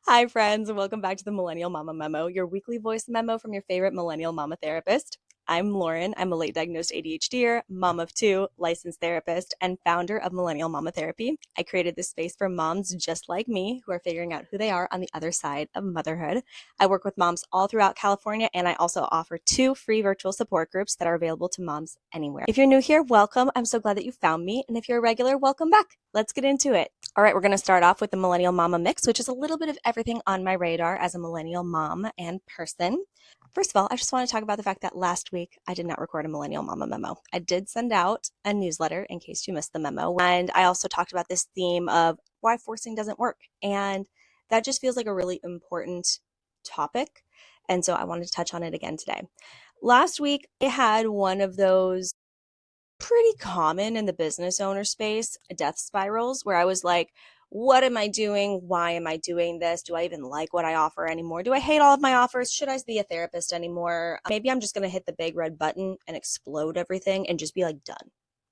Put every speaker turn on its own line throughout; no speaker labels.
Hi, friends, and welcome back to the Millennial Mama Memo, your weekly voice memo from your favorite Millennial Mama therapist. I'm Lauren. I'm a late diagnosed ADHDer, mom of two, licensed therapist, and founder of Millennial Mama Therapy. I created this space for moms just like me who are figuring out who they are on the other side of motherhood. I work with moms all throughout California, and I also offer 2 free virtual support groups that are available to moms anywhere. If you're new here, welcome. I'm so glad that you found me. And if you're a regular, welcome back. Let's get into it. All right, we're going to start off with the Millennial Mama Mix, which is a little bit of everything on my radar as a millennial mom and person. First of all, I just want to talk about the fact that last week I did not record a Millennial Mama memo. I did send out a newsletter in case you missed the memo. And I also talked about this theme of why forcing doesn't work. And that just feels like a really important topic. And so I wanted to touch on it again today. Last week, I had one of those pretty common in the business owner space death spirals where I was like, what am I doing? Why am I doing this? Do I even like what I offer anymore? Do I hate all of my offers? Should I be a therapist anymore? Maybe I'm just going to hit the big red button and explode everything and just be like, done.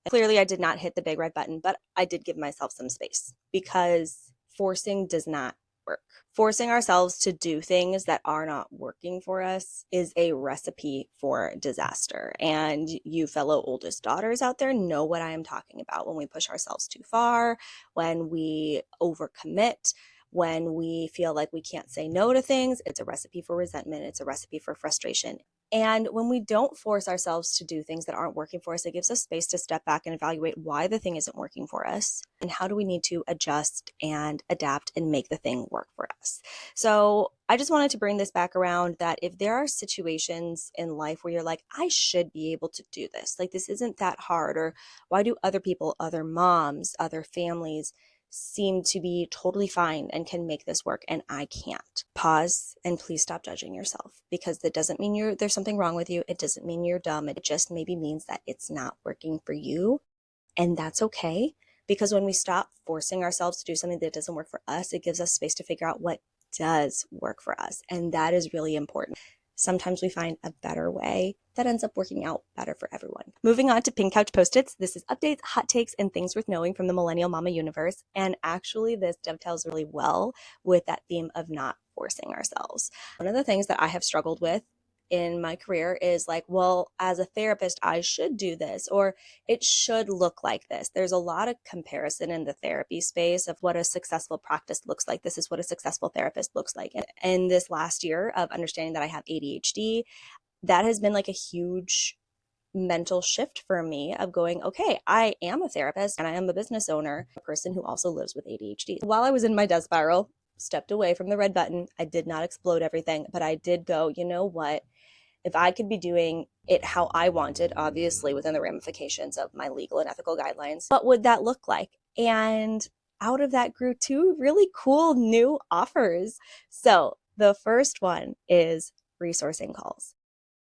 Clearly, I did not hit the big red button, but I did give myself some space because forcing does not work. Forcing ourselves to do things that are not working for us is a recipe for disaster. And you fellow oldest daughters out there know what I am talking about when we push ourselves too far, when we overcommit, when we feel like we can't say no to things. It's a recipe for resentment. It's a recipe for frustration. And when we don't force ourselves to do things that aren't working for us, it gives us space to step back and evaluate why the thing isn't working for us and how do we need to adjust and adapt and make the thing work for us. So I just wanted to bring this back around that if there are situations in life where you're like, I should be able to do this, like this isn't that hard, or why do other people, other moms, other families seem to be totally fine and can make this work and I can't. Pause and please stop judging yourself, because that doesn't mean there's something wrong with you. It doesn't mean you're dumb. It just maybe means that it's not working for you, and that's okay. Because when we stop forcing ourselves to do something that doesn't work for us, it gives us space to figure out what does work for us, and that is really important. Sometimes we find a better way that ends up working out better for everyone. Moving on to Pink Couch Post-its. This is updates, hot takes, and things worth knowing from the Millennial Mama universe. And actually, this dovetails really well with that theme of not forcing ourselves. One of the things that I have struggled with in my career is like, well, as a therapist, I should do this, or it should look like this. There's a lot of comparison in the therapy space of what a successful practice looks like. This is what a successful therapist looks like. And this last year of understanding that I have ADHD, that has been like a huge mental shift for me of going, okay, I am a therapist and I am a business owner, a person who also lives with ADHD. While I was in my death spiral, stepped away from the red button. I did not explode everything, but I did go, you know what? If I could be doing it how I wanted, obviously within the ramifications of my legal and ethical guidelines, what would that look like? And out of that grew 2 really cool new offers. So the first one is resourcing calls.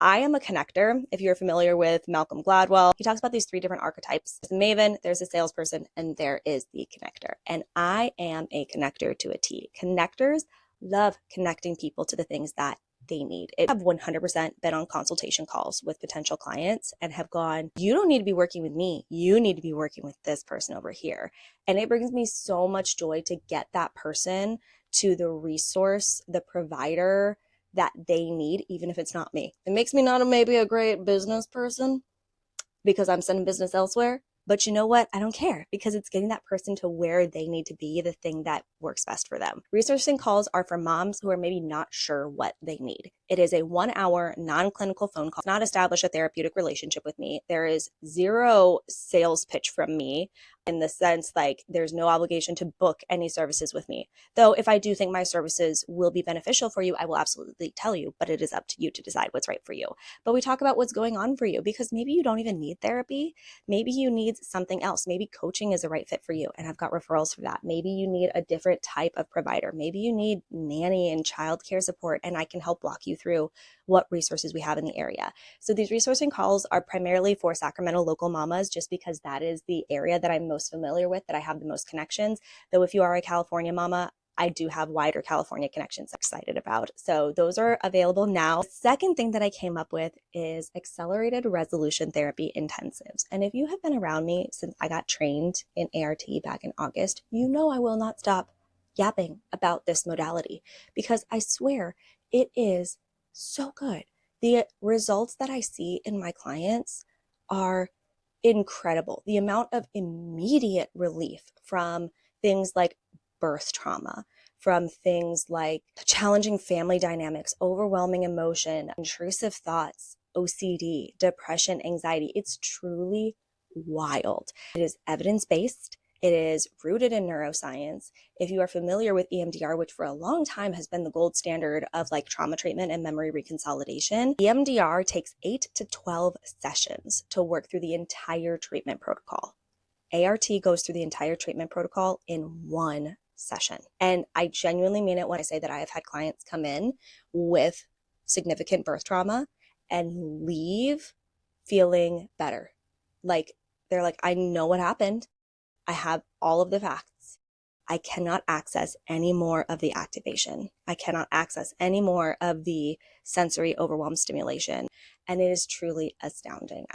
I am a connector. If you're familiar with Malcolm Gladwell, he talks about these 3 different archetypes. There's a maven, there's a salesperson, and there is the connector. And I am a connector to a T. Connectors love connecting people to the things that they need. I have 100% been on consultation calls with potential clients and have gone, you don't need to be working with me. You need to be working with this person over here. And it brings me so much joy to get that person to the resource, the provider that they need, even if it's not me. It makes me not maybe a great business person because I'm sending business elsewhere. But you know what? I don't care, because it's getting that person to where they need to be, the thing that works best for them. Resourcing calls are for moms who are maybe not sure what they need. It is a 1-hour non-clinical phone call. Not establish a therapeutic relationship with me. There is 0 sales pitch from me, in the sense like there's no obligation to book any services with me. Though if I do think my services will be beneficial for you, I will absolutely tell you, but it is up to you to decide what's right for you. But we talk about what's going on for you, because maybe you don't even need therapy. Maybe you need something else. Maybe coaching is the right fit for you, and I've got referrals for that. Maybe you need a different type of provider. Maybe you need nanny and childcare support, and I can help walk you through what resources we have in the area. So these resourcing calls are primarily for Sacramento local mamas, just because that is the area that I'm most familiar with, that I have the most connections. Though if you are a California mama, I do have wider California connections I'm excited about. So those are available now. The second thing that I came up with is accelerated resolution therapy intensives. And if you have been around me since I got trained in ART back in August, you know I will not stop yapping about this modality because I swear it is so good. The results that I see in my clients are incredible. The amount of immediate relief from things like birth trauma, from things like challenging family dynamics, overwhelming emotion, intrusive thoughts, OCD, depression, anxiety. It's truly wild. It is evidence-based. It is rooted in neuroscience. If you are familiar with EMDR, which for a long time has been the gold standard of like trauma treatment and memory reconsolidation, EMDR takes 8 to 12 sessions to work through the entire treatment protocol. ART goes through the entire treatment protocol in one session. And I genuinely mean it when I say that I have had clients come in with significant birth trauma and leave feeling better. Like they're like, I know what happened. I have all of the facts. I cannot access any more of the activation. I cannot access any more of the sensory overwhelm stimulation. And it is truly astounding.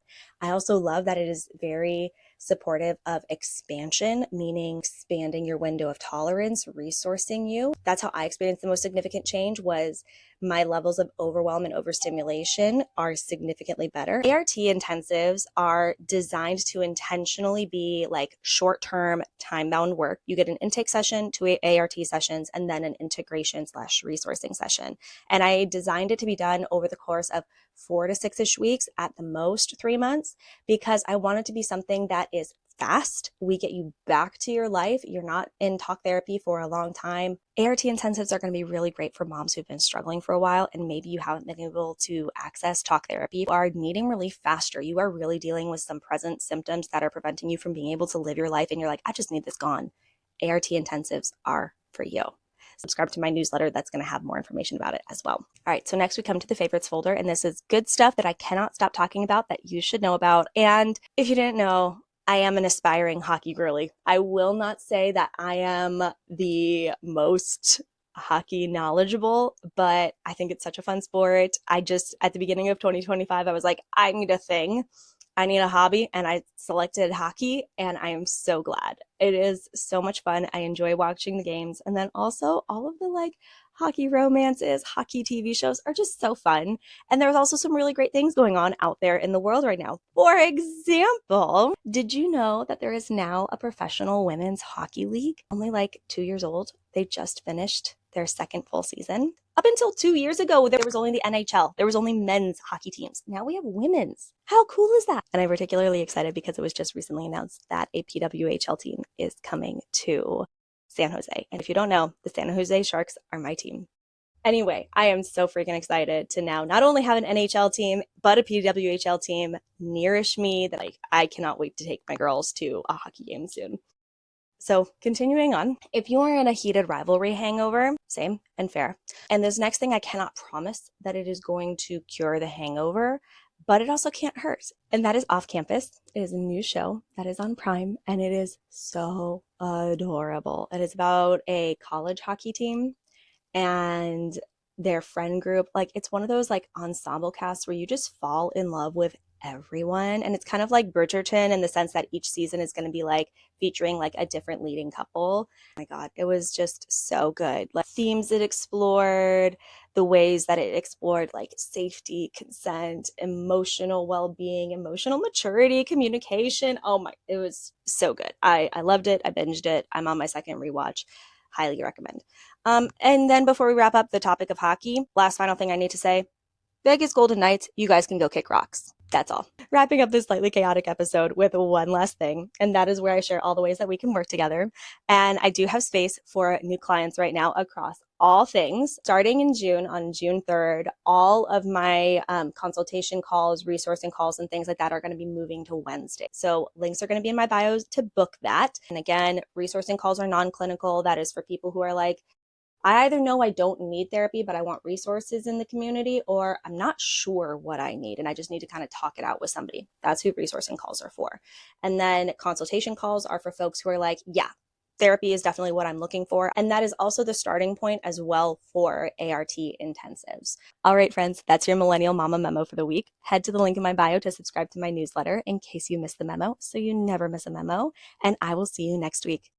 I also love that it is very supportive of expansion, meaning expanding your window of tolerance, resourcing you. That's how I experienced the most significant change. Was my levels of overwhelm and overstimulation are significantly better. ART intensives are designed to intentionally be like short-term time-bound work. You get an intake session, 2 ART sessions, and then an integration / resourcing session. And I designed it to be done over the course of 4 to 6-ish weeks, at the most 3 months, because I want it to be something that is fast. We get you back to your life. You're not in talk therapy for a long time. ART intensives are going to be really great for moms who've been struggling for a while and maybe you haven't been able to access talk therapy. You are needing relief faster. You are really dealing with some present symptoms that are preventing you from being able to live your life and you're like, I just need this gone. ART intensives are for you. Subscribe to my newsletter. That's going to have more information about it as well. All right, so next we come to the favorites folder, and this is good stuff that I cannot stop talking about that you should know about. And if you didn't know, I am an aspiring hockey girly. I will not say that I am the most hockey knowledgeable, but I think it's such a fun sport. I just, at the beginning of 2025, I was like, I need a thing. I need a hobby, and I selected hockey, and I am so glad. It is so much fun. I enjoy watching the games, and then also all of the like hockey romances, hockey TV shows are just so fun. And there's also some really great things going on out there in the world right now. For example, did you know that there is now a professional women's hockey league? Only like 2 years old. They just finished their second full season. Up until 2 years ago, there was only the NHL. There was only men's hockey teams. Now we have women's. How cool is that? And I'm particularly excited because it was just recently announced that a PWHL team is coming to San Jose. And if you don't know, the San Jose Sharks are my team. Anyway, I am so freaking excited to now not only have an NHL team, but a PWHL team nearish me that like I cannot wait to take my girls to a hockey game soon. So continuing on, if you are in a heated rivalry hangover, same and fair. And this next thing, I cannot promise that it is going to cure the hangover, but it also can't hurt. And that is Off Campus. It is a new show that is on Prime, and it is so adorable. It is about a college hockey team and their friend group. Like, it's one of those like ensemble casts where you just fall in love with everyone. And it's kind of like Bridgerton in the sense that each season is going to be like featuring like a different leading couple. Oh my God, it was just so good. Like themes it explored, the ways that it explored like safety, consent, emotional well-being, emotional maturity, communication. Oh my, it was so good. I loved it. I binged it. I'm on my second rewatch. Highly recommend. And then before we wrap up the topic of hockey, last final thing I need to say, Vegas Golden Knights, you guys can go kick rocks. That's all. Wrapping up this slightly chaotic episode with one last thing, and that is where I share all the ways that we can work together. And I do have space for new clients right now across all things. Starting in June, on June 3rd, all of my consultation calls, resourcing calls, and things like that are going to be moving to Wednesday. So links are going to be in my bios to book that. And again, resourcing calls are non-clinical. That is for people who are like, I either know I don't need therapy, but I want resources in the community, or I'm not sure what I need and I just need to kind of talk it out with somebody. That's who resourcing calls are for. And then consultation calls are for folks who are like, yeah, therapy is definitely what I'm looking for. And that is also the starting point as well for ART intensives. All right, friends, that's your Millennial Mama memo for the week. Head to the link in my bio to subscribe to my newsletter in case you missed the memo so you never miss a memo. And I will see you next week.